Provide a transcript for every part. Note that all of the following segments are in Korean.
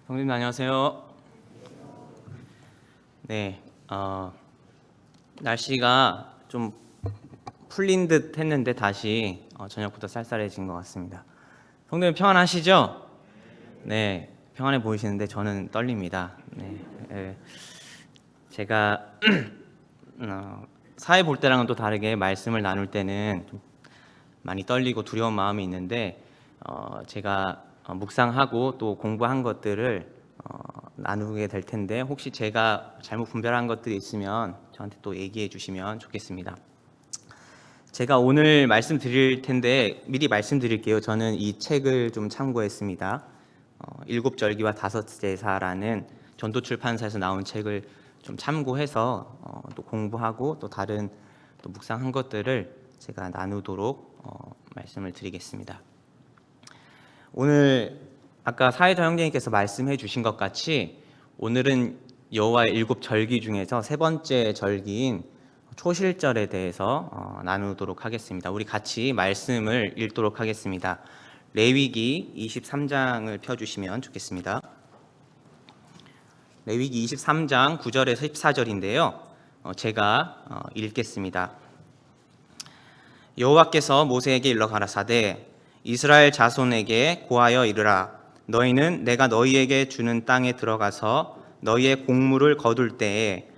성님 안녕하세요. 네, 날씨가 좀 풀린 듯 했는데 다시 저녁부터 쌀쌀해진 것 같습니다. 성도님 평안하시죠? 네, 평안해 보이시는데 저는 떨립니다. 네, 제가 사회 볼 때랑은 또 다르게 말씀을 나눌 때는 좀 많이 떨리고 두려운 마음이 있는데 제가 묵상하고 또 공부한 것들을 나누게 될 텐데 혹시 제가 잘못 분별한 것들이 있으면 저한테 또 얘기해 주시면 좋겠습니다. 제가 오늘 말씀드릴 텐데 미리 말씀드릴게요. 저는 이 책을 좀 참고했습니다. 일곱 절기와 다섯 제사라는 전도출판사에서 나온 책을 좀 참고해서 또 공부하고 또 다른 또 묵상한 것들을 제가 나누도록 말씀을 드리겠습니다. 오늘 아까 사회자 형제님께서 말씀해 주신 것 같이 오늘은 여호와의 일곱 절기 중에서 세 번째 절기인 초실절에 대해서 나누도록 하겠습니다. 우리 같이 말씀을 읽도록 하겠습니다. 레위기 23장을 펴주시면 좋겠습니다. 레위기 23장 9절에서 14절인데요. 제가 읽겠습니다. 여호와께서 모세에게 일러 가라사대 이스라엘 자손에게 고하여 이르라 너희는 내가 너희에게 주는 땅에 들어가서 너희의 곡물을 거둘 때에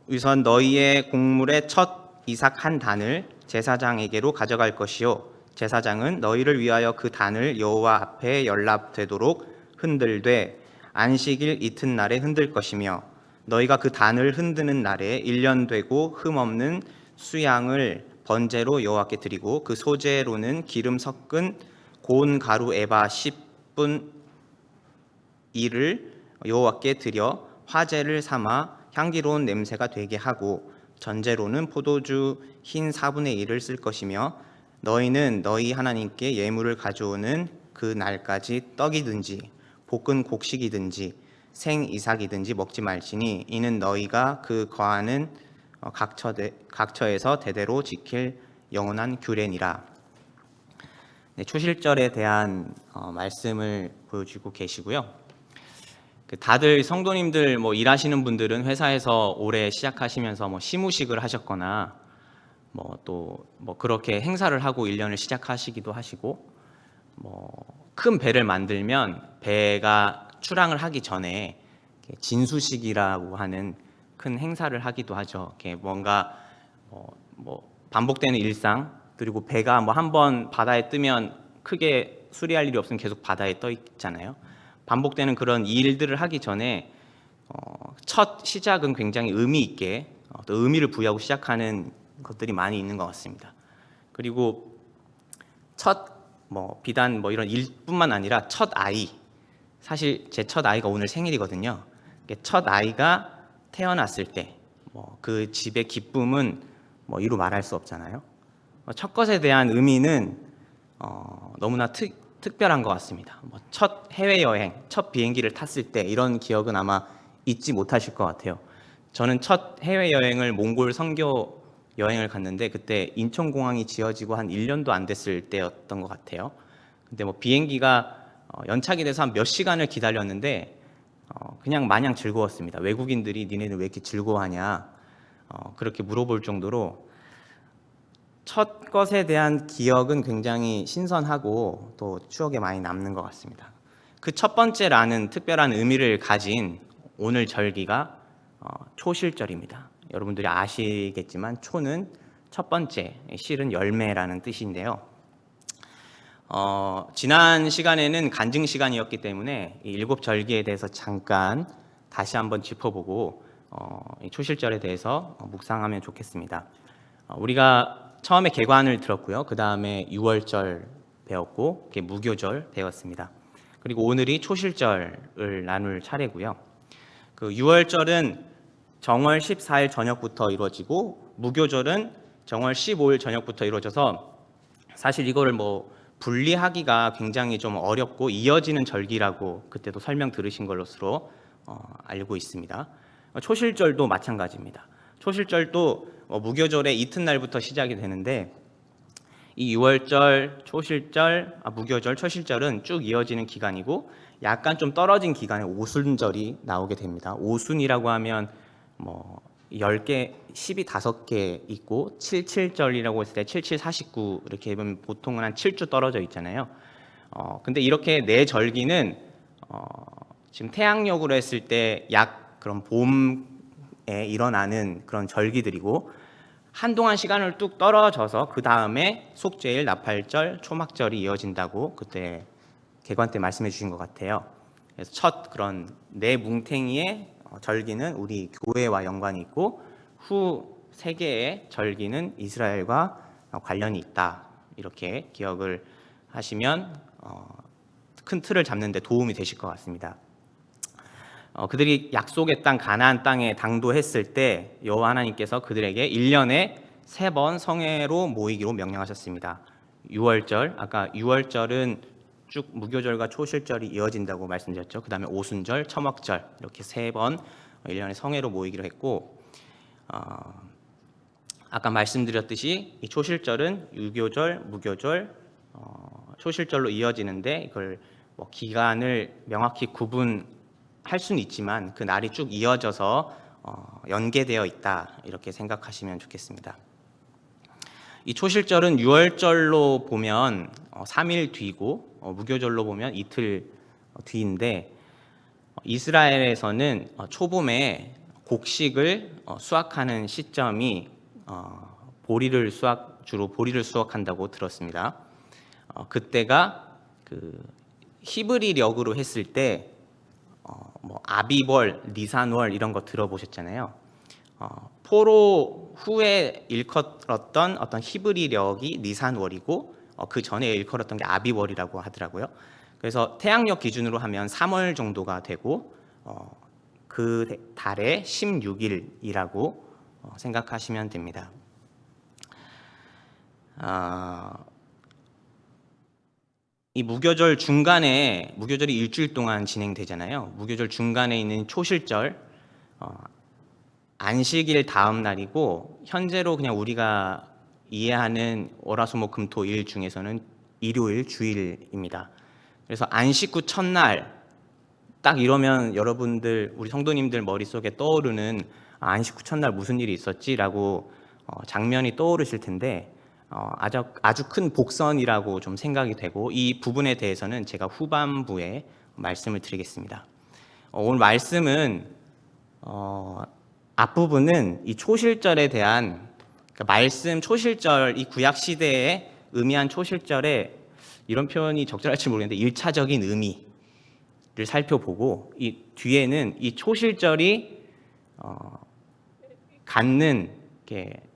우선 너희의 곡물의 첫 이삭 한 단을 제사장에게로 가져갈 것이요 제사장은 너희를 위하여 그 단을 여호와 앞에 연납되도록 흔들되 안식일 이튿날에 흔들 것이며 너희가 그 단을 흔드는 날에 1년 되고 흠없는 수양을 번제로 여호와께 드리고 그 소제로는 기름 섞은 고운 가루 에바 10분 1을 여호와께 드려 화제를 삼아 향기로운 냄새가 되게 하고 전제로는 포도주 흰 4분의 1을 쓸 것이며 너희는 너희 하나님께 예물을 가져오는 그 날까지 떡이든지 볶은 곡식이든지 생 이삭이든지 먹지 말지니 이는 너희가 그 거하는 각처에서 대대로 지킬 영원한 규례니라. 네, 초실절에 대한 말씀을 보여주고 계시고요. 다들 성도님들 일하시는 분들은 회사에서 올해 시작하시면서 시무식을 하셨거나 또 그렇게 행사를 하고 1년을 시작하시기도 하시고 큰 배를 만들면 배가 출항을 하기 전에 진수식이라고 하는 큰 행사를 하기도 하죠. 뭔가 반복되는 일상 그리고 배가 한번 바다에 뜨면 크게 수리할 일이 없으면 계속 바다에 떠 있잖아요. 반복되는 그런 일들을 하기 전에 첫 시작은 굉장히 의미 있게 또 의미를 부여하고 시작하는 것들이 많이 있는 것 같습니다. 그리고 첫 비단 이런 일뿐만 아니라 첫 아이, 사실 제 첫 아이가 오늘 생일이거든요. 첫 아이가 태어났을 때 그 집의 기쁨은 이루 말할 수 없잖아요. 첫 것에 대한 의미는 너무나 특별한 것 같습니다. 첫 해외여행, 첫 비행기를 탔을 때 이런 기억은 아마 잊지 못하실 것 같아요. 저는 첫 해외여행을 몽골 선교 여행을 갔는데 그때 인천공항이 지어지고 한 1년도 안 됐을 때였던 것 같아요. 근데 비행기가 연착이 돼서 한 몇 시간을 기다렸는데 그냥 마냥 즐거웠습니다. 외국인들이 니네는 왜 이렇게 즐거워하냐 그렇게 물어볼 정도로 첫 것에 대한 기억은 굉장히 신선하고 또 추억에 많이 남는 것 같습니다. 그 첫 번째라는 특별한 의미를 가진 오늘 절기가 초실절입니다. 여러분들이 아시겠지만 초는 첫 번째, 실은 열매라는 뜻인데요. 지난 시간에는 간증 시간이었기 때문에 이 일곱 절기에 대해서 잠깐 다시 한번 짚어보고 초실절에 대해서 묵상하면 좋겠습니다. 우리가 처음에 개관을 들었고요. 그 다음에 유월절 배웠고 무교절 배웠습니다. 그리고 오늘이 초실절을 나눌 차례고요. 그 유월절은 정월 14일 저녁부터 이루어지고 무교절은 정월 15일 저녁부터 이루어져서 사실 이거를 분리하기가 굉장히 좀 어렵고 이어지는 절기라고 그때도 설명 들으신 걸로서 알고 있습니다. 초실절도 마찬가지입니다. 초실절도 무교절의 이튿날부터 시작이 되는데 이 유월절, 초실절, 무교절, 초실절은 쭉 이어지는 기간이고 약간 좀 떨어진 기간에 오순절이 나오게 됩니다. 오순이라고 하면 뭐 10개, 10이 5개 있고 77절이라고 했을 때 77, 49 이렇게 보면 보통은 한 7주 떨어져 있잖아요. 근데 이렇게 네 절기는 지금 태양력으로 했을 때 약 그런 봄에 일어나는 그런 절기들이고 한동안 시간을 뚝 떨어져서 그 다음에 속죄일, 나팔절, 초막절이 이어진다고 그때 개관 때 말씀해 주신 것 같아요. 그래서 첫 그런 네 뭉탱이의 절기는 우리 교회와 연관이 있고 후 세 개의 절기는 이스라엘과 관련이 있다. 이렇게 기억을 하시면 큰 틀을 잡는 데 도움이 되실 것 같습니다. 그들이 약속의 땅 가나안 땅에 당도했을 때 여호와 하나님께서 그들에게 1년에 3번 성회로 모이기로 명령하셨습니다. 6월절, 아까 6월절은 쭉 무교절과 초실절이 이어진다고 말씀드렸죠. 그 다음에 오순절, 초막절 이렇게 3번 1년에 성회로 모이기로 했고 아까 말씀드렸듯이 이 초실절은 유교절, 무교절, 초실절로 이어지는데 이걸 뭐 기간을 명확히 구분할 수는 있지만 그 날이 쭉 이어져서 연계되어 있다 이렇게 생각하시면 좋겠습니다. 이 초실절은 6월절로 보면 3일 뒤고 무교절로 보면 이틀 뒤인데 이스라엘에서는 초봄에 곡식을 수확하는 시점이 주로 보리를 수확한다고 들었습니다. 그때가 그 히브리력으로 했을 때 뭐 아비월, 니산월 이런 거 들어보셨잖아요. 포로 후에 일컬었던 어떤 히브리력이 니산월이고 그 전에 일컬었던 게 아비월이라고 하더라고요. 그래서 태양력 기준으로 하면 3월 정도가 되고 그 달의 16일이라고 생각하시면 됩니다. 이 무교절 중간에 무교절이 일주일 동안 진행되잖아요. 무교절 중간에 있는 초실절 안식일 다음 날이고 현재로 그냥 우리가 이해하는 월화수목금토일 중에서는 일요일 주일입니다. 그래서 안식 후 첫날 딱 이러면 여러분들 우리 성도님들 머릿속에 떠오르는 안식 후 첫날 무슨 일이 있었지라고 장면이 떠오르실 텐데 아주 큰 복선이라고 좀 생각이 되고 이 부분에 대해서는 제가 후반부에 말씀을 드리겠습니다. 오늘 말씀은 앞부분은 이 초실절에 대한 그러니까 말씀 초실절 이 구약 시대에 의미한 초실절에 이런 표현이 적절할지 모르겠는데 1차적인 의미를 살펴보고 이 뒤에는 이 초실절이 갖는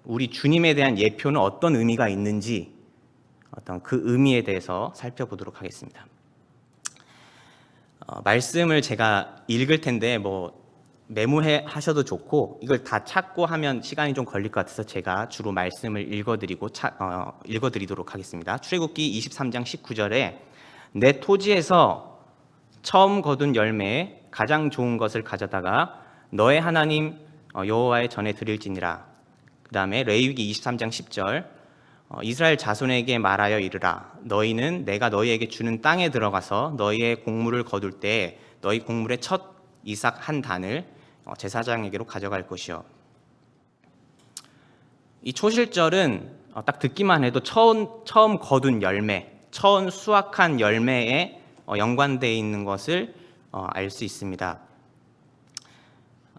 우리 주님에 대한 예표는 어떤 의미가 있는지 어떤 그 의미에 대해서 살펴보도록 하겠습니다. 말씀을 제가 읽을 텐데 뭐 메모해 하셔도 좋고 이걸 다 찾고 하면 시간이 좀 걸릴 것 같아서 제가 주로 말씀을 읽어드리도록 하겠습니다. 출애굽기 23장 19절에 내 토지에서 처음 거둔 열매에 가장 좋은 것을 가져다가 너의 하나님 여호와의 전에 드릴지니라. 그 다음에 레위기 23장 10절 이스라엘 자손에게 말하여 이르라. 너희는 내가 너희에게 주는 땅에 들어가서 너희의 곡물을 거둘 때 너희 곡물의 첫 이삭 한 단을 제사장에게로 가져갈 것이요. 이 초실절은 딱 듣기만 해도 처음 거둔 열매, 처음 수확한 열매에 연관되어 있는 것을 알 수 있습니다.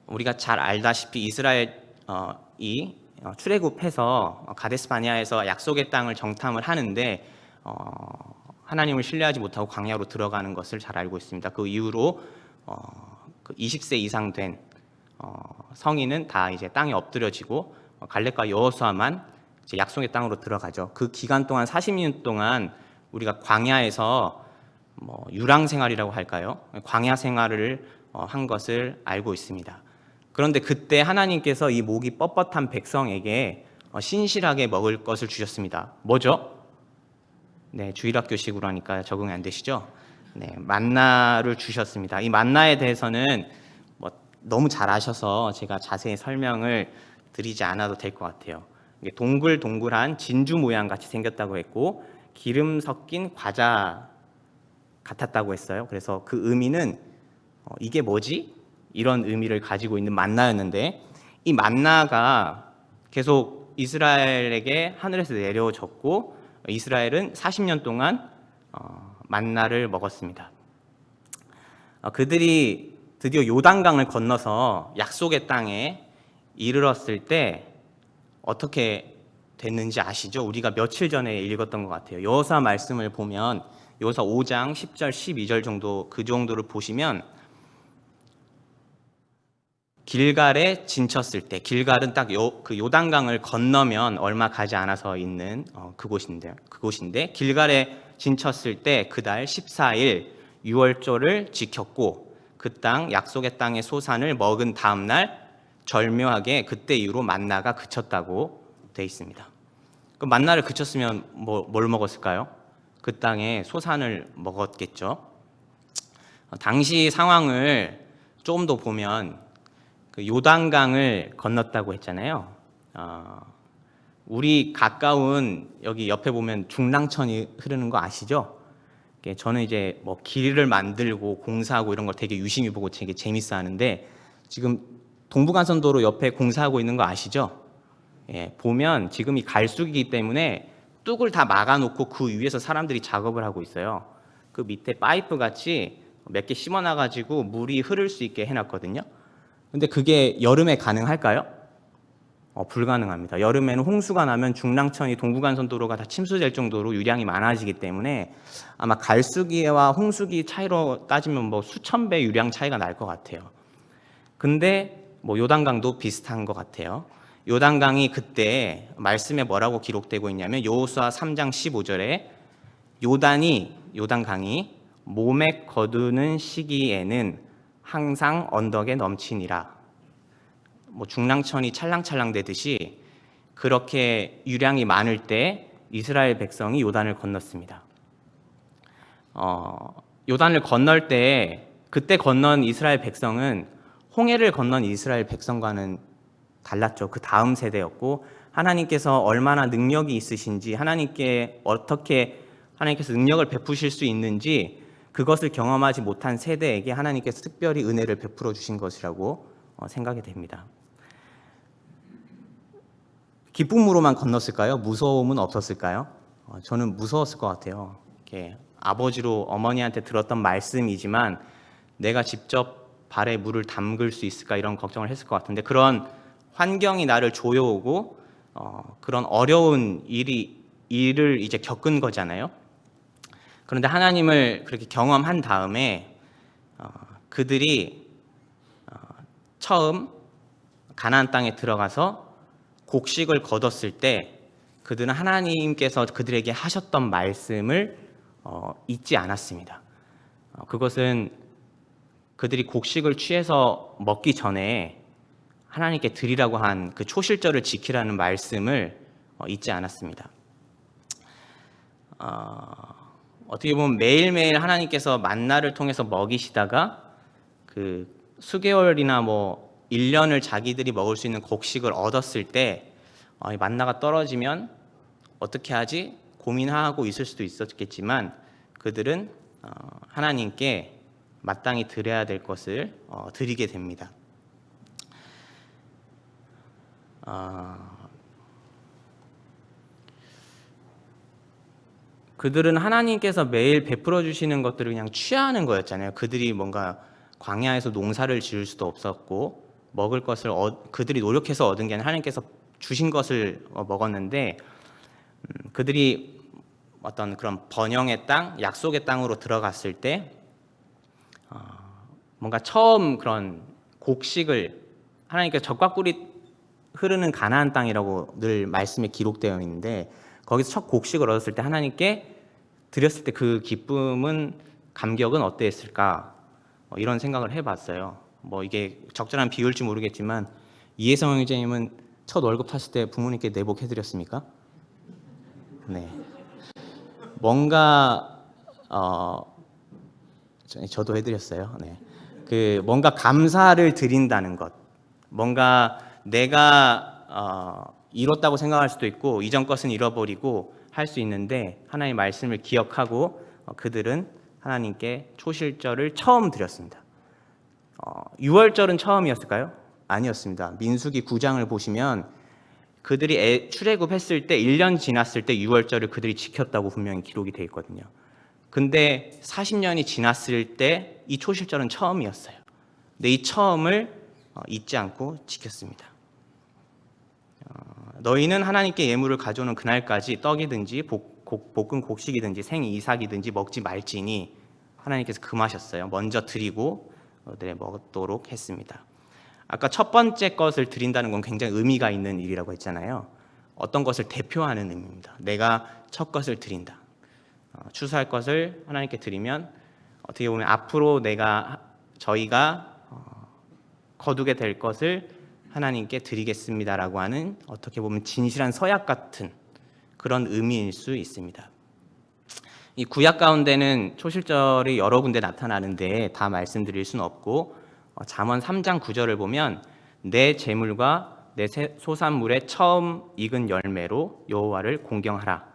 우리가 잘 알다시피 이스라엘이 출애굽해서 가데스 바네아에서 약속의 땅을 정탐을 하는데 하나님을 신뢰하지 못하고 광야로 들어가는 것을 잘 알고 있습니다. 그 이후로 20세 이상 된 성인은 다 이제 땅에 엎드려지고 갈렙과 여호수아만 이제 약속의 땅으로 들어가죠. 그 기간 동안 40년 동안 우리가 광야에서 뭐 유랑 생활이라고 할까요? 광야 생활을 한 것을 알고 있습니다. 그런데 그때 하나님께서 이 목이 뻣뻣한 백성에게 신실하게 먹을 것을 주셨습니다. 뭐죠? 네, 주일학교식으로 하니까 적응이 안 되시죠? 네, 만나를 주셨습니다. 이 만나에 대해서는 뭐 너무 잘 아셔서 제가 자세히 설명을 드리지 않아도 될 것 같아요. 이게 동글동글한 진주 모양 같이 생겼다고 했고 기름 섞인 과자 같았다고 했어요. 그래서 그 의미는 이게 뭐지? 이런 의미를 가지고 있는 만나였는데, 이 만나가 계속 이스라엘에게 하늘에서 내려졌고 이스라엘은 40년 동안 만나를 먹었습니다. 그들이 드디어 요단강을 건너서 약속의 땅에 이르렀을 때 어떻게 됐는지 아시죠? 우리가 며칠 전에 읽었던 것 같아요. 여호수아 말씀을 보면 여호수아 5장 10절 12절 정도, 그 정도를 보시면 길갈에 진쳤을 때, 길갈은 딱 그 요단강을 건너면 얼마 가지 않아서 있는 그곳인데 길갈에 진쳤을 때 그달 14일 유월절을 지켰고 그 땅 약속의 땅의 소산을 먹은 다음 날 절묘하게 그때 이후로 만나가 그쳤다고 돼 있습니다. 그 만나를 그쳤으면 뭘 먹었을까요? 그 땅에 소산을 먹었겠죠. 당시 상황을 조금 더 보면 그 요단강을 건넜다고 했잖아요. 우리 가까운 여기 옆에 보면 중랑천이 흐르는 거 아시죠? 저는 이제 뭐 길을 만들고 공사하고 이런 걸 되게 유심히 보고 되게 재밌어 하는데, 지금 동부간선도로 옆에 공사하고 있는 거 아시죠? 예, 보면 지금 이 갈수기이기 때문에 뚝을 다 막아놓고 그 위에서 사람들이 작업을 하고 있어요. 그 밑에 파이프 같이 몇 개 심어놔가지고 물이 흐를 수 있게 해놨거든요. 근데 그게 여름에 가능할까요? 불가능합니다. 여름에는 홍수가 나면 중랑천이 동부간선도로가 다 침수될 정도로 유량이 많아지기 때문에 아마 갈수기와 홍수기 차이로 따지면 뭐 수천 배 유량 차이가 날 것 같아요. 근데 뭐 요단강도 비슷한 것 같아요. 요단강이 그때 말씀에 뭐라고 기록되고 있냐면 여호수아 3장 15절에 요단강이 몸에 거두는 시기에는 항상 언덕에 넘치니라. 뭐 중랑천이 찰랑찰랑 되듯이 그렇게 유량이 많을 때 이스라엘 백성이 요단을 건넜습니다. 요단을 건널 때 그때 건넌 이스라엘 백성은 홍해를 건넌 이스라엘 백성과는 달랐죠. 그 다음 세대였고, 하나님께서 얼마나 능력이 있으신지, 어떻게 하나님께서 능력을 베푸실 수 있는지 그것을 경험하지 못한 세대에게 하나님께서 특별히 은혜를 베풀어 주신 것이라고 생각이 됩니다. 기쁨으로만 건넜을까요? 무서움은 없었을까요? 저는 무서웠을 것 같아요. 이렇게 아버지로 어머니한테 들었던 말씀이지만 내가 직접 발에 물을 담글 수 있을까 이런 걱정을 했을 것 같은데, 그런 환경이 나를 조여오고 그런 어려운 일을 이제 겪은 거잖아요. 그런데 하나님을 그렇게 경험한 다음에 그들이 처음 가나안 땅에 들어가서 곡식을 거뒀을 때 그들은 하나님께서 그들에게 하셨던 말씀을 잊지 않았습니다. 그것은 그들이 곡식을 취해서 먹기 전에 하나님께 드리라고 한 그 초실절을 지키라는 말씀을 잊지 않았습니다. 어떻게 보면 매일매일 하나님께서 만나를 통해서 먹이시다가 그 수개월이나 뭐 1년을 자기들이 먹을 수 있는 곡식을 얻었을 때 이 만나가 떨어지면 어떻게 하지? 고민하고 있을 수도 있었겠지만 그들은 하나님께 마땅히 드려야 될 것을 드리게 됩니다. 그들은 하나님께서 매일 베풀어 주시는 것들을 그냥 취하는 거였잖아요. 그들이 뭔가 광야에서 농사를 지을 수도 없었고 먹을 것을 그들이 노력해서 얻은 게 아니라 하나님께서 주신 것을 먹었는데, 그들이 어떤 그런 번영의 땅, 약속의 땅으로 들어갔을 때 뭔가 처음 그런 곡식을 하나님께서 젖과 꿀이 흐르는 가나안 땅이라고 늘 말씀에 기록되어 있는데, 거기서 첫 곡식을 얻었을 때 하나님께 드렸을 때 그 기쁨은, 감격은 어땠을까? 이런 생각을 해봤어요. 뭐 이게 적절한 비유일지 모르겠지만 이혜성 형제님은 첫 월급 탔을 때 부모님께 내복해드렸습니까? 네. 뭔가 저도 해드렸어요. 네. 그 뭔가 감사를 드린다는 것, 뭔가 내가 이뤘다고 생각할 수도 있고 이전 것은 잃어버리고 할 수 있는데 하나님의 말씀을 기억하고 그들은 하나님께 초실절을 처음 드렸습니다. 6월절은 처음이었을까요? 아니었습니다. 민수기 9장을 보시면 그들이 출애굽했을 때 1년 지났을 때 6월절을 그들이 지켰다고 분명히 기록이 되어 있거든요. 근데 40년이 지났을 때 이 초실절은 처음이었어요. 근데 이 처음을 잊지 않고 지켰습니다. 너희는 하나님께 예물을 가져오는 그날까지 떡이든지 볶은 곡식이든지 생이 이삭이든지 먹지 말지니 하나님께서 금하셨어요. 먼저 드리고 먹도록 했습니다. 아까 첫 번째 것을 드린다는 건 굉장히 의미가 있는 일이라고 했잖아요. 어떤 것을 대표하는 의미입니다. 내가 첫 것을 드린다. 추수할 것을 하나님께 드리면 어떻게 보면 앞으로 저희가 거두게 될 것을 하나님께 드리겠습니다라고 하는 어떻게 보면 진실한 서약 같은 그런 의미일 수 있습니다. 이 구약 가운데는 초실절이 여러 군데 나타나는데 다 말씀드릴 수는 없고 잠언 3장 9절을 보면 내 재물과 내 소산물의 처음 익은 열매로 여호와를 공경하라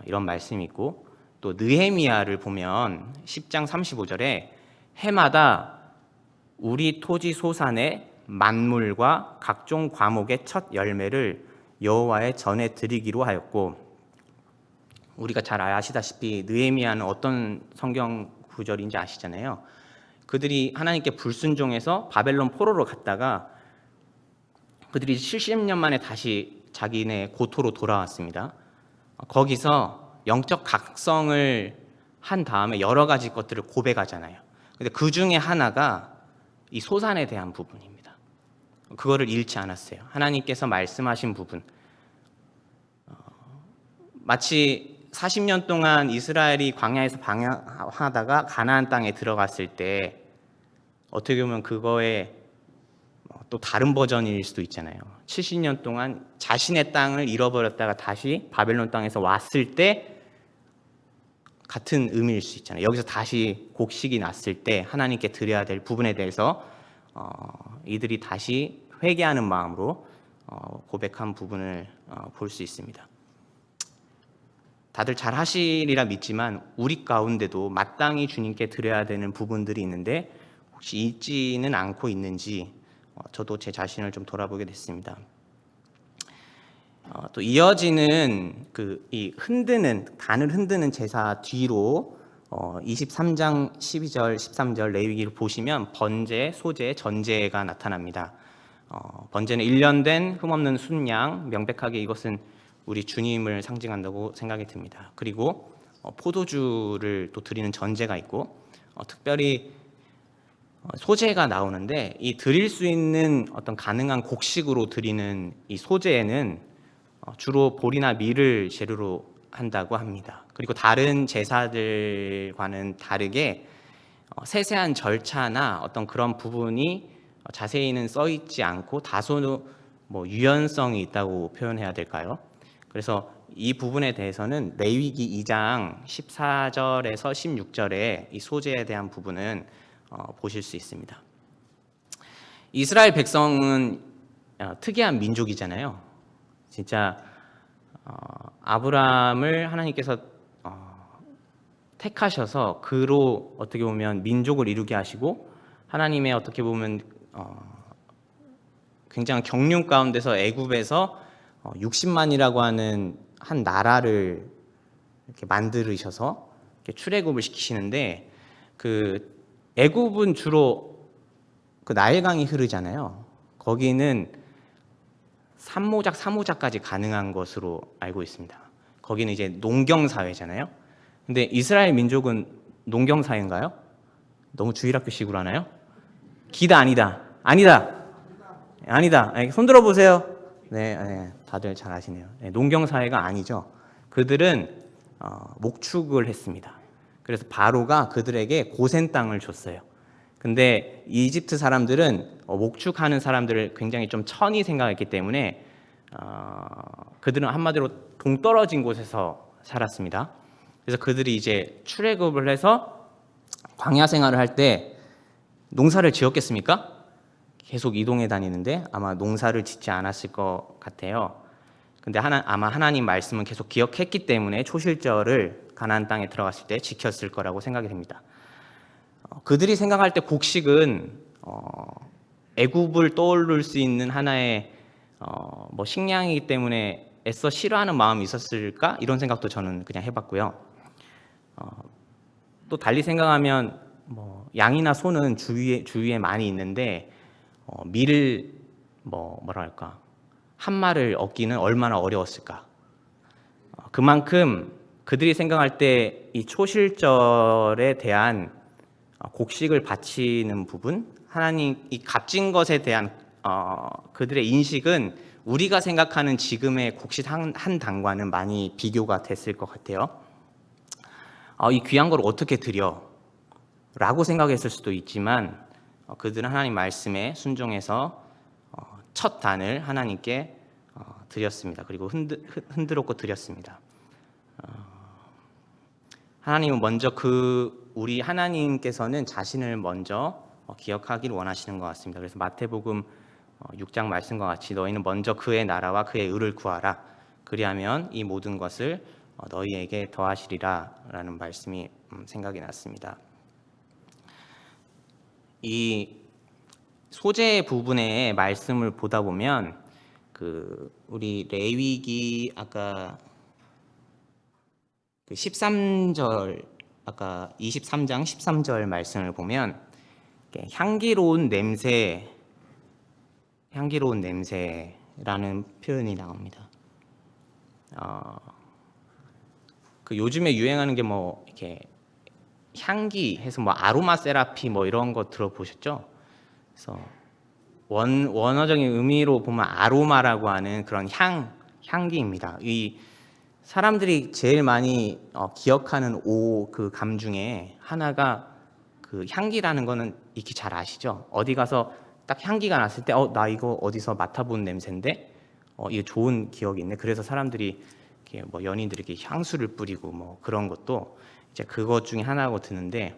이런 말씀이 있고 또 느헤미야를 보면 10장 35절에 해마다 우리 토지 소산의 만물과 각종 과목의 첫 열매를 여호와의 전에 드리기로 하였고 우리가 잘 아시다시피 느헤미야는 어떤 성경 구절인지 아시잖아요. 그들이 하나님께 불순종해서 바벨론 포로로 갔다가 그들이 70년 만에 다시 자기네 고토로 돌아왔습니다. 거기서 영적 각성을 한 다음에 여러 가지 것들을 고백하잖아요. 근데 그 중에 하나가 이 소산에 대한 부분입니다. 그거를 잃지 않았어요. 하나님께서 말씀하신 부분. 마치 40년 동안 이스라엘이 광야에서 방황하다가 가나안 땅에 들어갔을 때 어떻게 보면 그거에 또 다른 버전일 수도 있잖아요. 70년 동안 자신의 땅을 잃어버렸다가 다시 바벨론 땅에서 왔을 때 같은 의미일 수 있잖아요. 여기서 다시 곡식이 났을 때 하나님께 드려야 될 부분에 대해서 이들이 다시 회개하는 마음으로 고백한 부분을 볼 수 있습니다. 다들 잘 하시리라 믿지만 우리 가운데도 마땅히 주님께 드려야 되는 부분들이 있는데 혹시 잊지는 않고 있는지 저도 제 자신을 좀 돌아보게 됐습니다. 또 이어지는 이 단을 흔드는 제사 뒤로 23장 12절 13절 레위기를 보시면 번제, 소제, 전제가 나타납니다. 번제는 1년 된 흠없는 순양, 명백하게 이것은 우리 주님을 상징한다고 생각이 듭니다. 그리고 포도주를 또 드리는 전제가 있고 특별히 소제가 나오는데 이 드릴 수 있는 어떤 가능한 곡식으로 드리는 이 소제에는 주로 보리나 밀을 재료로 한다고 합니다. 그리고 다른 제사들과는 다르게 세세한 절차나 어떤 그런 부분이 자세히는 써 있지 않고 다소 유연성이 있다고 표현해야 될까요? 그래서 이 부분에 대해서는 레위기 2장 14절에서 16절에 이 소제에 대한 부분은 보실 수 있습니다. 이스라엘 백성은 특이한 민족이잖아요. 진짜 아브라함을 하나님께서 택하셔서 그로 어떻게 보면 민족을 이루게 하시고 하나님의 어떻게 보면 굉장한 경륜 가운데서 애굽에서 60만이라고 하는 한 나라를 이렇게 만들으셔서 이렇게 출애굽을 시키시는데 그 애굽은 주로 그 나일강이 흐르잖아요. 거기는 산모작, 사모작까지 가능한 것으로 알고 있습니다. 거기는 이제 농경 사회잖아요. 근데 이스라엘 민족은 농경 사회인가요? 너무 주일학교식으로 하나요? 기다 아니다. 아니다. 아니다. 손 들어 보세요. 네, 다들 잘 아시네요. 농경 사회가 아니죠. 그들은 목축을 했습니다. 그래서 바로가 그들에게 고센 땅을 줬어요. 근데 이집트 사람들은 목축하는 사람들을 굉장히 좀 천히 생각했기 때문에 그들은 한마디로 동떨어진 곳에서 살았습니다. 그래서 그들이 이제 출애굽을 해서 광야 생활을 할 때 농사를 지었겠습니까? 계속 이동해 다니는데 아마 농사를 짓지 않았을 것 같아요. 근데 아마 하나님 말씀은 계속 기억했기 때문에 초실절을 가나안 땅에 들어갔을 때 지켰을 거라고 생각이 됩니다. 그들이 생각할 때 곡식은 애굽을 떠올릴 수 있는 하나의 뭐 식량이기 때문에 애써 싫어하는 마음이 있었을까? 이런 생각도 저는 그냥 해봤고요. 또 달리 생각하면 뭐 양이나 소는 주위에 많이 있는데 밀을 뭐랄까 한 마리를 얻기는 얼마나 어려웠을까. 그만큼 그들이 생각할 때 이 초실절에 대한 곡식을 바치는 부분, 하나님 이 값진 것에 대한 그들의 인식은 우리가 생각하는 지금의 곡식 한 단과는 많이 비교가 됐을 것 같아요. 이 귀한 걸 어떻게 드려? 라고 생각했을 수도 있지만 그들은 하나님 말씀에 순종해서 첫 단을 하나님께 드렸습니다. 그리고 흔들었고 드렸습니다. 하나님은 먼저 우리 하나님께서는 자신을 먼저 기억하기를 원하시는 것 같습니다. 그래서 마태복음 6장 말씀과 같이 너희는 먼저 그의 나라와 그의 의를 구하라. 그리하면 이 모든 것을 너희에게 더하시리라 라는 말씀이 생각이 났습니다. 이 소재 부분의 말씀을 보다 보면 우리 레위기 아까 13절 아까 23장 13절 말씀을 보면 향기로운 냄새라는 표현이 나옵니다. 요즘에 유행하는 게 뭐 이렇게 향기 해서 뭐 아로마 세라피 뭐 이런 거 들어보셨죠? 그래서 원어적인 의미로 보면 아로마라고 하는 그런 향기입니다. 이 사람들이 제일 많이 기억하는 그 감 중에 하나가 그 향기라는 거는 익히 잘 아시죠? 어디 가서 딱 향기가 났을 때 나 이거 어디서 맡아본 냄새인데 이게 좋은 기억이 있네. 그래서 사람들이 이렇게 뭐 연인들이 이렇게 향수를 뿌리고 뭐 그런 것도 이제 그것 중에 하나라고 드는데,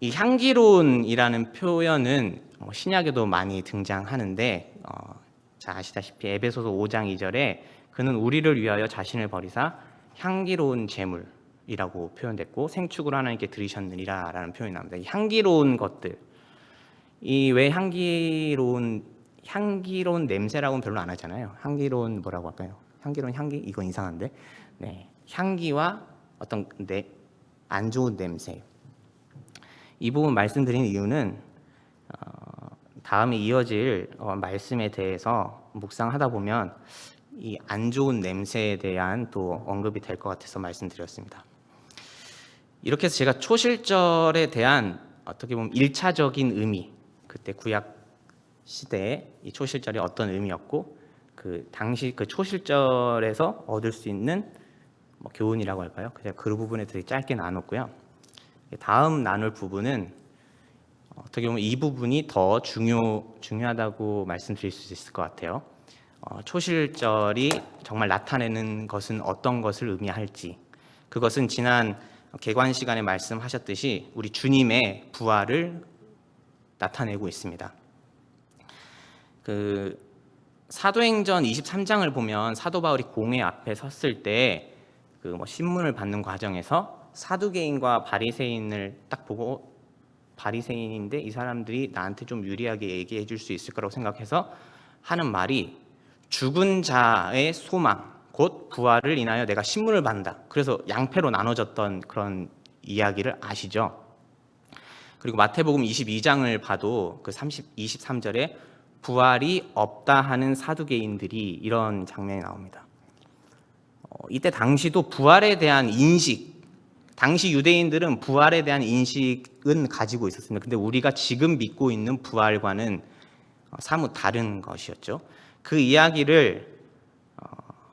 이 향기로운이라는 표현은 신약에도 많이 등장하는데 잘 아시다시피 에베소서 5장 2절에 그는 우리를 위하여 자신을 버리사 향기로운 제물이라고 표현됐고 생축으로 하나님께 드리셨느니라 라는 표현이 나옵니다. 이 향기로운 것들, 이 왜 향기로운 냄새라고는 별로 안 하잖아요. 향기로운 뭐라고 할까요? 향기로운 향기? 이건 이상한데. 네, 향기와 어떤 안 좋은 냄새. 이 부분 말씀드린 이유는 다음에 이어질 말씀에 대해서 묵상하다 보면 이 안 좋은 냄새에 대한 또 언급이 될 것 같아서 말씀드렸습니다. 이렇게 해서 제가 초실절에 대한 어떻게 보면 1차적인 의미, 그때 구약 시대에 이 초실절이 어떤 의미였고 그 당시 그 초실절에서 얻을 수 있는 뭐 교훈이라고 할까요? 그 부분에 되게 짧게 나눴고요. 다음 나눌 부분은 어떻게 보면 이 부분이 더 중요하다고 말씀드릴 수 있을 것 같아요. 초실절이 정말 나타내는 것은 어떤 것을 의미할지, 그것은 지난 개관 시간에 말씀하셨듯이 우리 주님의 부활을 나타내고 있습니다. 사도행전 23장을 보면 사도 바울이 공회 앞에 섰을 때 신문을 받는 과정에서 사두개인과 바리새인을 딱 보고 바리새인인데 이 사람들이 나한테 좀 유리하게 얘기해 줄 수 있을 거라고 생각해서 하는 말이 죽은 자의 소망 곧 부활을 인하여 내가 신문을 받는다. 그래서 양패로 나눠졌던 그런 이야기를 아시죠? 그리고 마태복음 22장을 봐도 23절에 부활이 없다 하는 사두개인들이 이런 장면이 나옵니다. 이때 당시도 부활에 대한 인식, 당시 유대인들은 부활에 대한 인식은 가지고 있었습니다. 근데 우리가 지금 믿고 있는 부활과는 사뭇 다른 것이었죠. 그 이야기를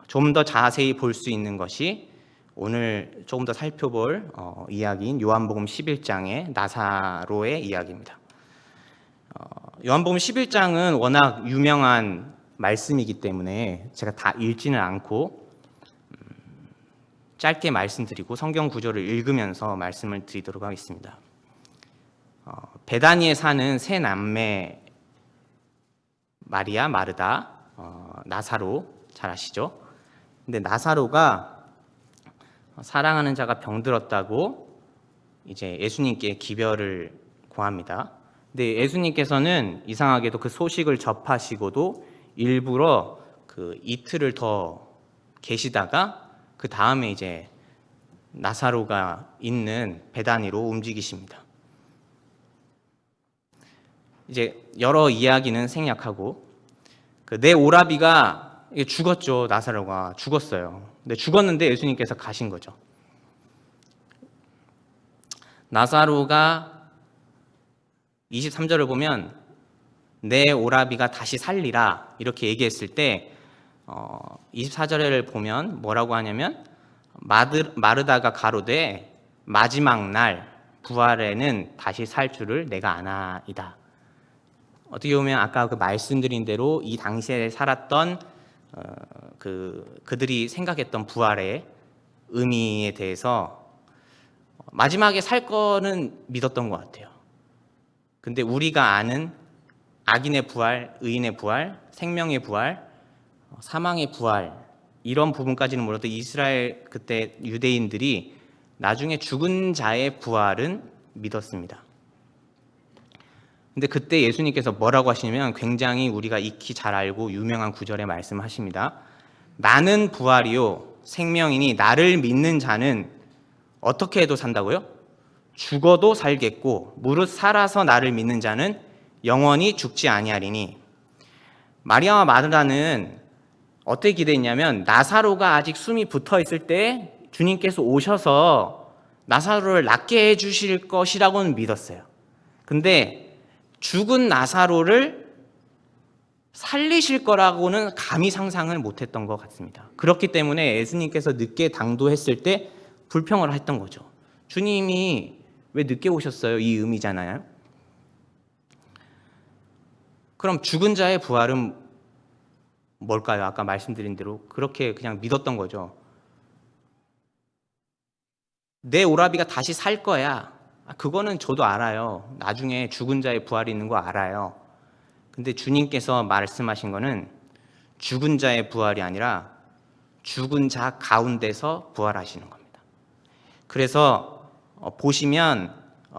좀 더 자세히 볼 수 있는 것이 오늘 조금 더 살펴볼 이야기인 요한복음 11장의 나사로의 이야기입니다. 요한복음 11장은 워낙 유명한 말씀이기 때문에 제가 다 읽지는 않고 짧게 말씀드리고 성경 구절을 읽으면서 말씀을 드리도록 하겠습니다. 베다니에 사는 세 남매 마리아, 마르다, 나사로 잘 아시죠? 근데 나사로가 사랑하는 자가 병들었다고 이제 예수님께 기별을 고합니다. 근데 예수님께서는 이상하게도 그 소식을 접하시고도 일부러 그 이틀을 더 계시다가 그 다음에 이제 나사로가 있는 베다니로 움직이십니다. 이제 여러 이야기는 생략하고 내 오라비가 죽었죠. 나사로가 죽었어요. 근데 죽었는데 예수님께서 가신 거죠. 나사로가 23절을 보면 내 오라비가 다시 살리라 이렇게 얘기했을 때 24절을 보면 뭐라고 하냐면 마르다가 가로되 마지막 날 부활에는 다시 살 줄을 내가 아나이다. 어떻게 보면 아까 그 말씀드린 대로 이 당시에 살았던 그들이 생각했던 부활의 의미에 대해서 마지막에 살 거는 믿었던 것 같아요. 근데 우리가 아는 악인의 부활, 의인의 부활, 생명의 부활, 사망의 부활 이런 부분까지는 몰라도 이스라엘 그때 유대인들이 나중에 죽은 자의 부활은 믿었습니다. 근데 그때 예수님께서 뭐라고 하시냐면 굉장히 우리가 익히 잘 알고 유명한 구절의 말씀을 하십니다. 나는 부활이요 생명이니 나를 믿는 자는 어떻게 해도 산다고요? 죽어도 살겠고 무릇 살아서 나를 믿는 자는 영원히 죽지 아니하리니. 마리아와 마르다는 어떻게 기대했냐면 나사로가 아직 숨이 붙어 있을 때 주님께서 오셔서 나사로를 낫게 해주실 것이라고는 믿었어요. 근데 죽은 나사로를 살리실 거라고는 감히 상상을 못했던 것 같습니다. 그렇기 때문에 예수님께서 늦게 당도했을 때 불평을 했던 거죠. 주님이 왜 늦게 오셨어요? 이 의미잖아요. 그럼 죽은 자의 부활은 뭘까요? 아까 말씀드린 대로 그렇게 그냥 믿었던 거죠. 내 오라비가 다시 살 거야. 그거는 저도 알아요. 나중에 죽은 자의 부활이 있는 거 알아요. 근데 주님께서 말씀하신 거는 죽은 자의 부활이 아니라 죽은 자 가운데서 부활하시는 겁니다. 그래서 보시면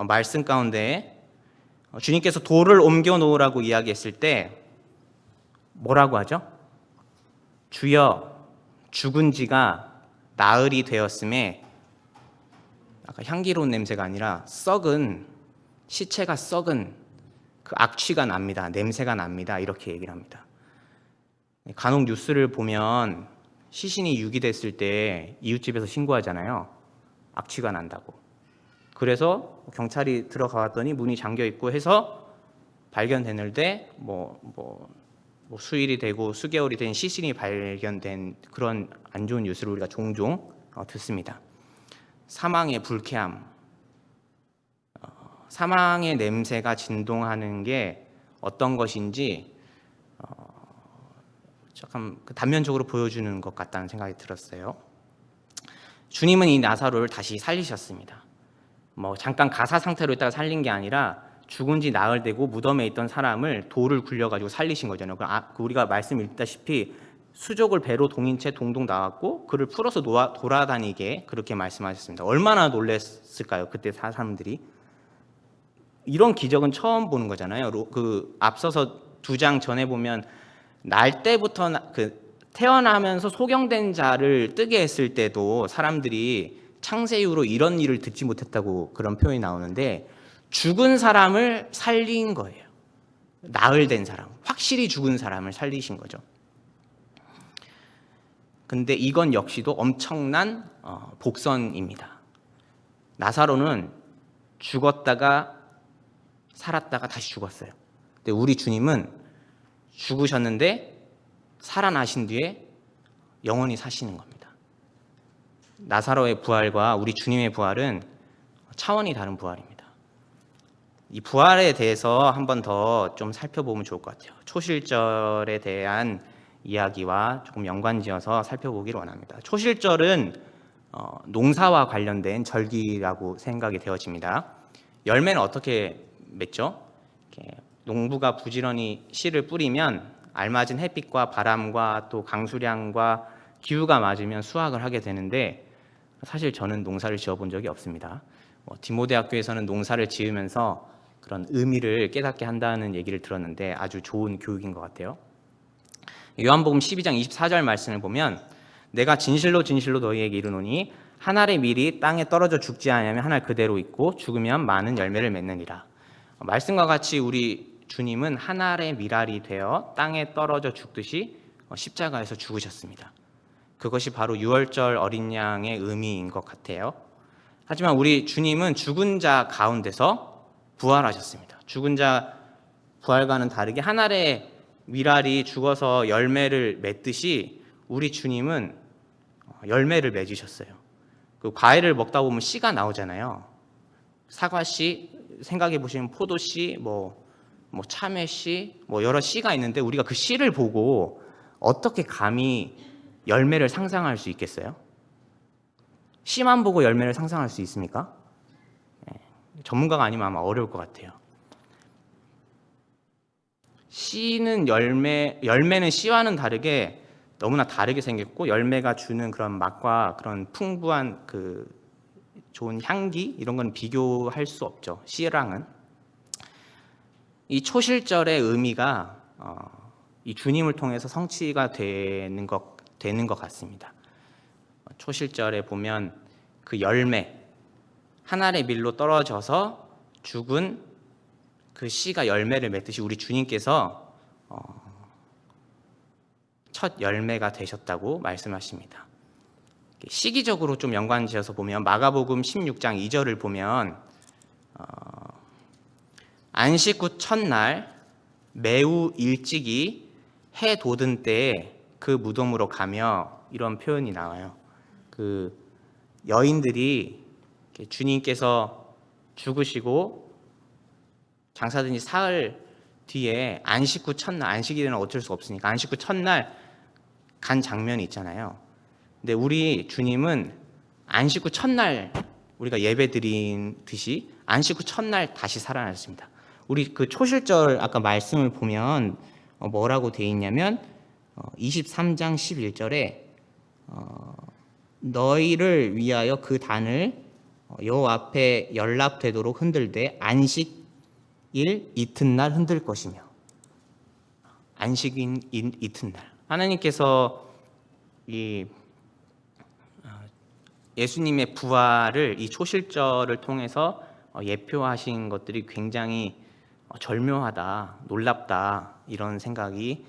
말씀 가운데 주님께서 돌을 옮겨 놓으라고 이야기했을 때 뭐라고 하죠? 주여 죽은 지가 나흘이 되었음에 아까 향기로운 냄새가 아니라 썩은 시체가 썩은 그 악취가 납니다. 냄새가 납니다. 이렇게 얘기를 합니다. 간혹 뉴스를 보면 시신이 유기됐을 때 이웃집에서 신고하잖아요. 악취가 난다고. 그래서 경찰이 들어가봤더니 문이 잠겨 있고 해서 발견되는데 수일이 되고 수개월이 된 시신이 발견된 그런 안 좋은 뉴스를 우리가 종종 듣습니다. 사망의 불쾌함, 사망의 냄새가 진동하는 게 어떤 것인지 조금 단면적으로 보여주는 것 같다는 생각이 들었어요. 주님은 이 나사로를 다시 살리셨습니다. 잠깐 가사 상태로 있다가 살린 게 아니라 죽은 지 나흘 되고 무덤에 있던 사람을 돌을 굴려가지고 살리신 거잖아요. 우리가 말씀 읽다시피 수족을 배로 동인 채 동동 나왔고 그를 풀어서 돌아다니게 그렇게 말씀하셨습니다. 얼마나 놀랐을까요? 그때 사람들이. 이런 기적은 처음 보는 거잖아요. 앞서서 2장 전에 보면 날 때부터 태어나면서 소경된 자를 뜨게 했을 때도 사람들이 창세 이후로 이런 일을 듣지 못했다고 그런 표현이 나오는데 죽은 사람을 살린 거예요. 나흘 된 사람, 확실히 죽은 사람을 살리신 거죠. 근데 이건 역시도 엄청난 복선입니다. 나사로는 죽었다가 살았다가 다시 죽었어요. 근데 우리 주님은 죽으셨는데 살아나신 뒤에 영원히 사시는 겁니다. 나사로의 부활과 우리 주님의 부활은 차원이 다른 부활입니다. 이 부활에 대해서 한 번 더 좀 살펴보면 좋을 것 같아요. 초실절에 대한 이야기와 조금 연관지어서 살펴보기를 원합니다. 초실절은 농사와 관련된 절기라고 생각이 되어집니다. 열매는 어떻게 맺죠? 농부가 부지런히 씨를 뿌리면 알맞은 햇빛과 바람과 또 강수량과 기후가 맞으면 수확을 하게 되는데 사실 저는 농사를 지어본 적이 없습니다. 디모데학교에서는 농사를 지으면서 그런 의미를 깨닫게 한다는 얘기를 들었는데 아주 좋은 교육인 것 같아요. 요한복음 12장 24절 말씀을 보면 내가 진실로 진실로 너희에게 이르노니 한 알의 밀이 땅에 떨어져 죽지 아니하면 한 알 그대로 있고 죽으면 많은 열매를 맺느니라. 말씀과 같이 우리 주님은 한 알의 밀알이 되어 땅에 떨어져 죽듯이 십자가에서 죽으셨습니다. 그것이 바로 유월절 어린 양의 의미인 것 같아요. 하지만 우리 주님은 죽은 자 가운데서 부활하셨습니다. 죽은 자 부활과는 다르게 한 알의 밀알이 죽어서 열매를 맺듯이 우리 주님은 열매를 맺으셨어요. 그 과일을 먹다 보면 씨가 나오잖아요. 사과씨, 생각해 보시면 포도씨, 뭐 참외씨, 여러 씨가 있는데 우리가 그 씨를 보고 어떻게 감히 열매를 상상할 수 있겠어요? 씨만 보고 열매를 상상할 수 있습니까? 전문가가 아니면 아마 어려울 것 같아요. 씨는 열매는 씨와는 다르게 너무나 다르게 생겼고 열매가 주는 그런 맛과 그런 풍부한 그 좋은 향기 이런 건 비교할 수 없죠. 씨랑은. 이 초실절의 의미가 이 주님을 통해서 성취가 되는 것 같습니다. 초실절에 보면 그 열매 한 알의 밀로 떨어져서 죽은 그 씨가 열매를 맺듯이 우리 주님께서 첫 열매가 되셨다고 말씀하십니다. 시기적으로 좀 연관지어서 보면 마가복음 16장 2절을 보면 안식 후 첫날 매우 일찍이 해 돋은 때에 그 무덤으로 가며 이런 표현이 나와요. 그 여인들이 주님께서 죽으시고 장사든지 사흘 뒤에 안식 후 첫날, 안식일에는 어쩔 수 없으니까 안식 후 첫날 간 장면이 있잖아요. 근데 우리 주님은 안식 후 첫날 우리가 예배 드린 듯이 안식 후 첫날 다시 살아나셨습니다. 우리 그 초실절 아까 말씀을 보면 뭐라고 돼 있냐면 23장 11절에 너희를 위하여 그 단을 여호와 앞에 연락되도록 흔들되 안식일 이튿날 흔들 것이며 안식인 이튿날 하나님께서 이 예수님의 부활을 이 초실절을 통해서 예표하신 것들이 굉장히 절묘하다, 놀랍다 이런 생각이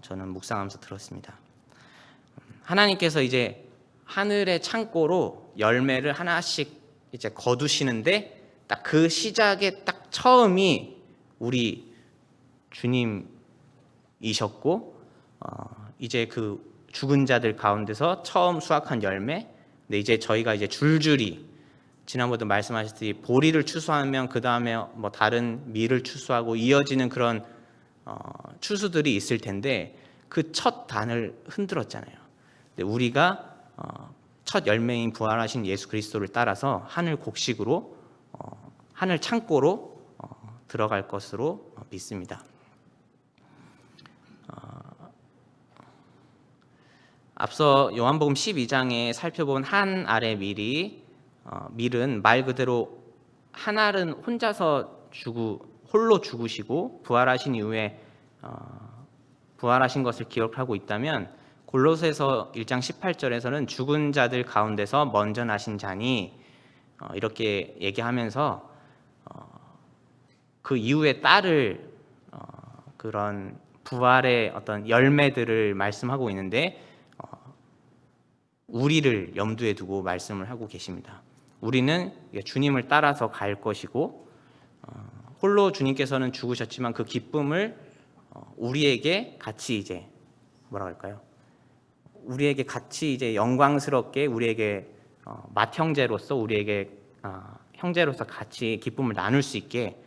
저는 묵상하면서 들었습니다. 하나님께서 이제 하늘의 창고로 열매를 하나씩 이제 거두시는데 딱 그 시작의 딱 처음이 우리 주님이셨고 이제 그 죽은 자들 가운데서 처음 수확한 열매. 근데 이제 저희가 이제 줄줄이 지난번에도 말씀하셨듯이 보리를 추수하면 그 다음에 뭐 다른 밀을 추수하고 이어지는 그런 추수들이 있을 텐데 그 첫 단을 흔들었잖아요. 근데 우리가 첫 열매인 부활하신 예수 그리스도를 따라서 하늘 곡식으로 하늘 창고로 들어갈 것으로 믿습니다. 앞서 요한복음 12장에 살펴본 한 알의 밀은 말 그대로 한 알은 혼자서 홀로 죽으시고 부활하신 이후에 부활하신 것을 기록하고 있다면 골로새서 1장 18절에서는 죽은 자들 가운데서 먼저 나신 자니 이렇게 얘기하면서 그 이후에 따를 그런 부활의 어떤 열매들을 말씀하고 있는데 우리를 염두에 두고 말씀을 하고 계십니다. 우리는 주님을 따라서 갈 것이고 홀로 주님께서는 죽으셨지만 그 기쁨을 우리에게 같이 이제 뭐라 할까요? 우리에게 같이 이제 영광스럽게 우리에게 맏형제로서 우리에게 형제로서 같이 기쁨을 나눌 수 있게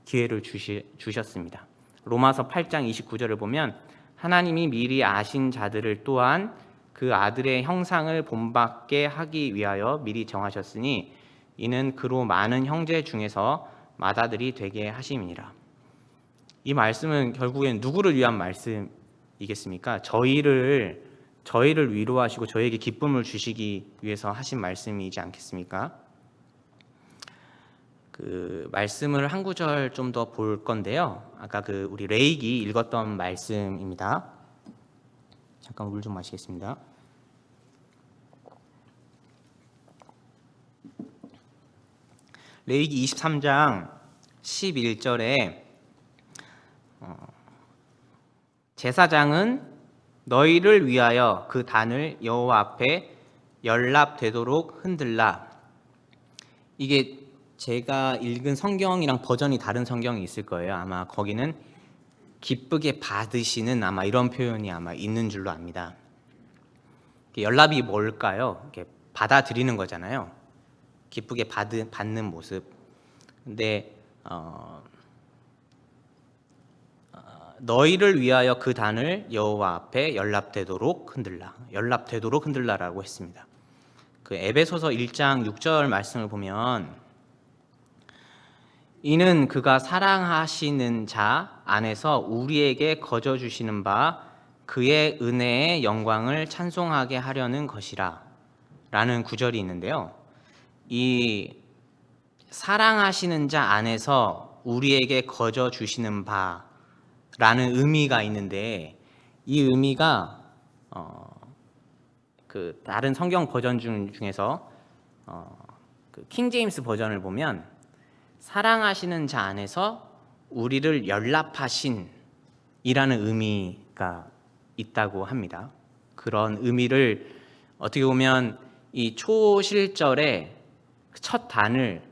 기회를 주셨습니다. 로마서 8장 29절을 보면 하나님이 미리 아신 자들을 또한 그 아들의 형상을 본받게 하기 위하여 미리 정하셨으니 이는 그로 많은 형제 중에서 맏아들이 되게 하심이니라. 이 말씀은 결국엔 누구를 위한 말씀이겠습니까? 저희를 위로하시고 저에게 기쁨을 주시기 위해서 하신 말씀이지 않겠습니까? 그 말씀을 한 구절 좀 더 볼 건데요. 아까 우리 레익이 읽었던 말씀입니다. 잠깐 물 좀 마시겠습니다. 레위기 23장 11절에 제사장은 너희를 위하여 그 단을 여호와 앞에 연락되도록 흔들라. 이게 제가 읽은 성경이랑 버전이 다른 성경이 있을 거예요. 아마 거기는 기쁘게 받으시는 아마 이런 표현이 아마 있는 줄로 압니다. 연락이 뭘까요? 이렇게 받아들이는 거잖아요. 기쁘게 받는 모습. 근데 너희를 위하여 그 단을 여호와 앞에 연락되도록 흔들라라고 했습니다. 그 에베소서 1장 6절 말씀을 보면 이는 그가 사랑하시는 자 안에서 우리에게 거저 주시는 바 그의 은혜의 영광을 찬송하게 하려는 것이라 라는 구절이 있는데요. 이 사랑하시는 자 안에서 우리에게 거저 주시는 바라는 의미가 있는데 이 의미가 그 다른 성경 버전 중에서 그 킹제임스 버전을 보면 사랑하시는 자 안에서 우리를 연락하신 이라는 의미가 있다고 합니다. 그런 의미를 어떻게 보면 이 초실절에 첫 단을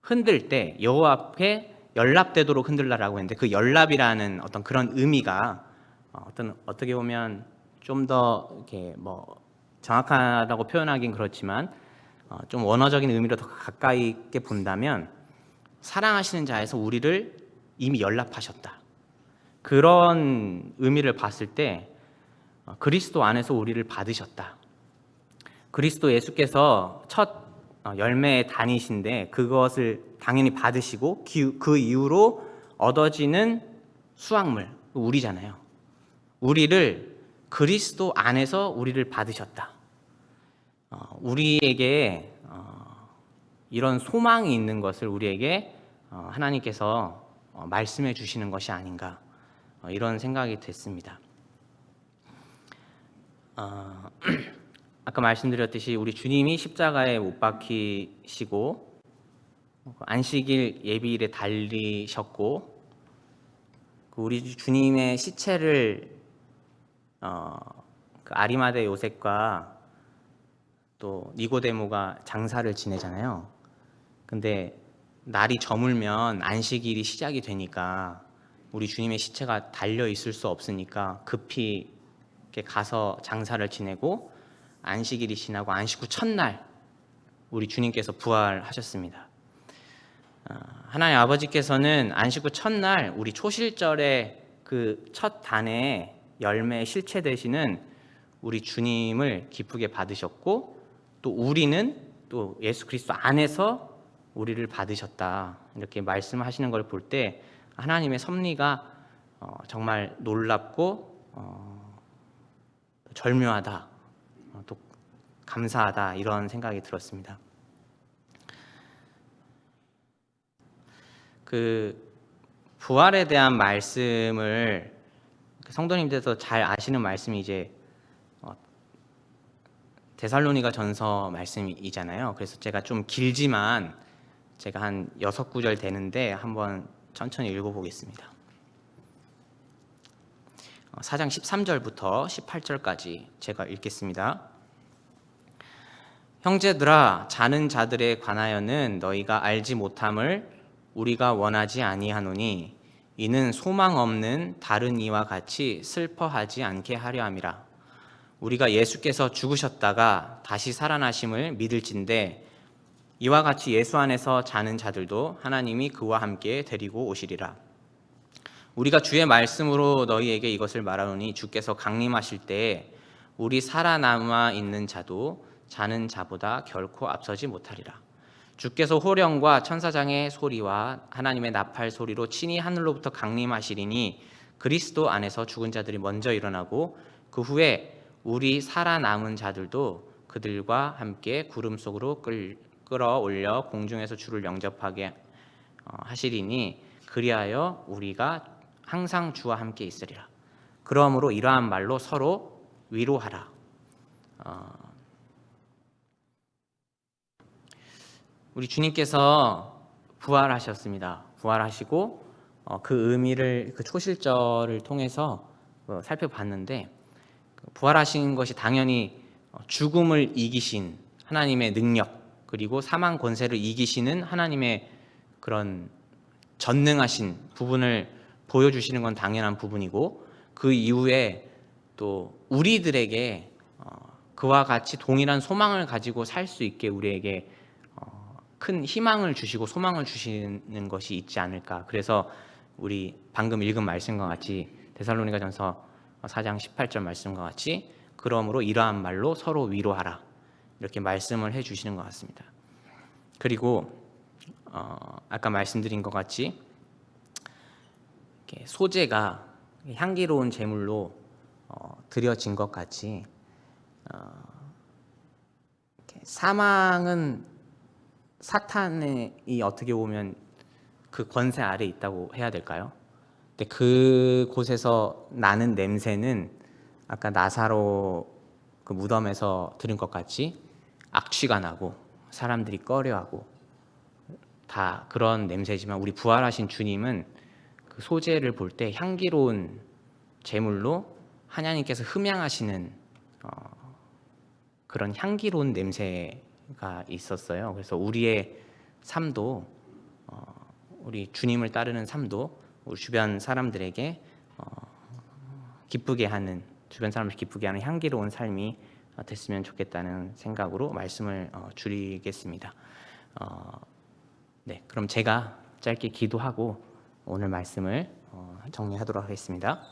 흔들 때 여호와 앞에 연락되도록 흔들라라고 했는데 그 연락이라는 어떤 그런 의미가 어떻게 보면 좀 더 이렇게 뭐 정확하다고 표현하긴 그렇지만 좀 원어적인 의미로 더 가까이 있게 본다면 사랑하시는 자에서 우리를 이미 연락하셨다. 그런 의미를 봤을 때 그리스도 안에서 우리를 받으셨다. 그리스도 예수께서 첫 열매의 단이신데 그것을 당연히 받으시고 그 이후로 얻어지는 수확물, 우리잖아요. 우리를 그리스도 안에서 우리를 받으셨다. 우리에게 이런 소망이 있는 것을 우리에게 하나님께서 말씀해 주시는 것이 아닌가 이런 생각이 됐습니다. 아까 말씀드렸듯이 우리 주님이 십자가에 못 박히시고 안식일 예비일에 달리셨고 우리 주님의 시체를 그 아리마대 요셉과 또 니고데모가 장사를 지내잖아요. 근데 날이 저물면 안식일이 시작이 되니까 우리 주님의 시체가 달려 있을 수 없으니까 급히 이렇게 가서 장사를 지내고 안식일이 지나고 안식 후 첫날 우리 주님께서 부활하셨습니다. 하나님 아버지께서는 안식 후 첫날 우리 초실절의 그 첫 단의 열매의 실체 되시는 우리 주님을 기쁘게 받으셨고 또 우리는 또 예수 그리스도 안에서 우리를 받으셨다 이렇게 말씀하시는 걸 볼 때 하나님의 섭리가 정말 놀랍고 절묘하다 또 감사하다 이런 생각이 들었습니다. 그 부활에 대한 말씀을 성도님들도 잘 아시는 말씀이 이제 데살로니가 전서 말씀이잖아요. 그래서 제가 좀 길지만 제가 한 6구절 되는데 한번 천천히 읽어보겠습니다. 4장 13절부터 18절까지 제가 읽겠습니다. 형제들아 자는 자들에 관하여는 너희가 알지 못함을 우리가 원하지 아니하노니 이는 소망 없는 다른 이와 같이 슬퍼하지 않게 하려 함이라. 우리가 예수께서 죽으셨다가 다시 살아나심을 믿을진대 이와 같이 예수 안에서 자는 자들도 하나님이 그와 함께 데리고 오시리라. 우리가 주의 말씀으로 너희에게 이것을 말하노니 주께서 강림하실 때에 우리 살아남아 있는 자도 자는 자보다 결코 앞서지 못하리라. 주께서 호령과 천사장의 소리와 하나님의 나팔 소리로 친히 하늘로부터 강림하시리니 그리스도 안에서 죽은 자들이 먼저 일어나고 그 후에 우리 살아남은 자들도 그들과 함께 구름 속으로 끌어올려 공중에서 주를 영접하게 하시리니 그리하여 우리가 항상 주와 함께 있으리라. 그러므로 이러한 말로 서로 위로하라. 우리 주님께서 부활하셨습니다. 부활하시고 그 의미를 그 초실절을 통해서 살펴봤는데, 부활하신 것이 당연히 죽음을 이기신 하나님의 능력, 그리고 사망 권세를 이기시는 하나님의 그런 전능하신 부분을 보여주시는 건 당연한 부분이고, 그 이후에 또 우리들에게 그와 같이 동일한 소망을 가지고 살 수 있게 우리에게 큰 희망을 주시고 소망을 주시는 것이 있지 않을까. 그래서 우리 방금 읽은 말씀과 같이 데살로니가전서 4장 18절 말씀과 같이 그러므로 이러한 말로 서로 위로하라, 이렇게 말씀을 해주시는 것 같습니다. 그리고 아까 말씀드린 것 같이 이렇게 소재가 향기로운 제물로 드려진 것 같이 사망은 사탄이 어떻게 보면 그 권세 아래 있다고 해야 될까요? 근데 그곳에서 나는 냄새는 아까 나사로 그 무덤에서 들은 것 같이 악취가 나고 사람들이 꺼려하고 다 그런 냄새지만, 우리 부활하신 주님은 그 소재를 볼 때 향기로운 제물로 하나님께서 흠양하시는 그런 향기로운 냄새가 있었어요. 그래서 우리의 삶도, 우리 주님을 따르는 삶도 우리 주변 사람들에게 기쁘게 하는, 주변 사람을 기쁘게 하는 향기로운 삶이 됐으면 좋겠다는 생각으로 말씀을 줄이겠습니다. 네, 그럼 제가 짧게 기도하고 오늘 말씀을 정리하도록 하겠습니다.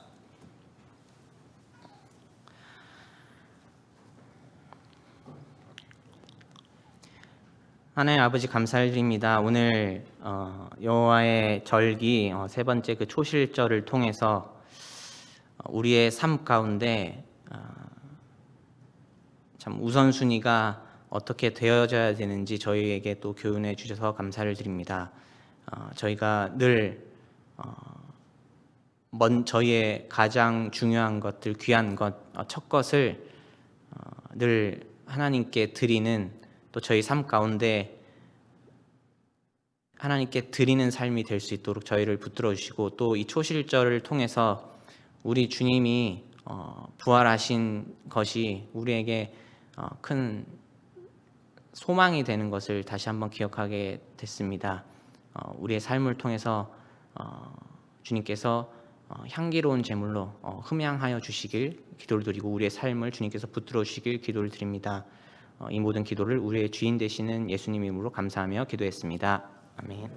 하나님 아버지, 감사드립니다. 오늘 여호와의 절기 세 번째 그 초실절을 통해서 우리의 삶 가운데 참 우선순위가 어떻게 되어져야 되는지 저희에게 또 교훈해 주셔서 감사를 드립니다. 저희가 늘 저희의 가장 중요한 것들, 귀한 것, 첫 것을 늘 하나님께 드리는, 또 저희 삶 가운데 하나님께 드리는 삶이 될 수 있도록 저희를 붙들어 주시고, 또 이 초실절을 통해서 우리 주님이 부활하신 것이 우리에게 큰 소망이 되는 것을 다시 한번 기억하게 됐습니다. 우리의 삶을 통해서 주님께서 향기로운 제물로 흠양하여 주시길 기도를 드리고, 우리의 삶을 주님께서 붙들어 주시길 기도를 드립니다. 이 모든 기도를 우리의 주인 되시는 예수님 이름으로 감사하며 기도했습니다. 아멘.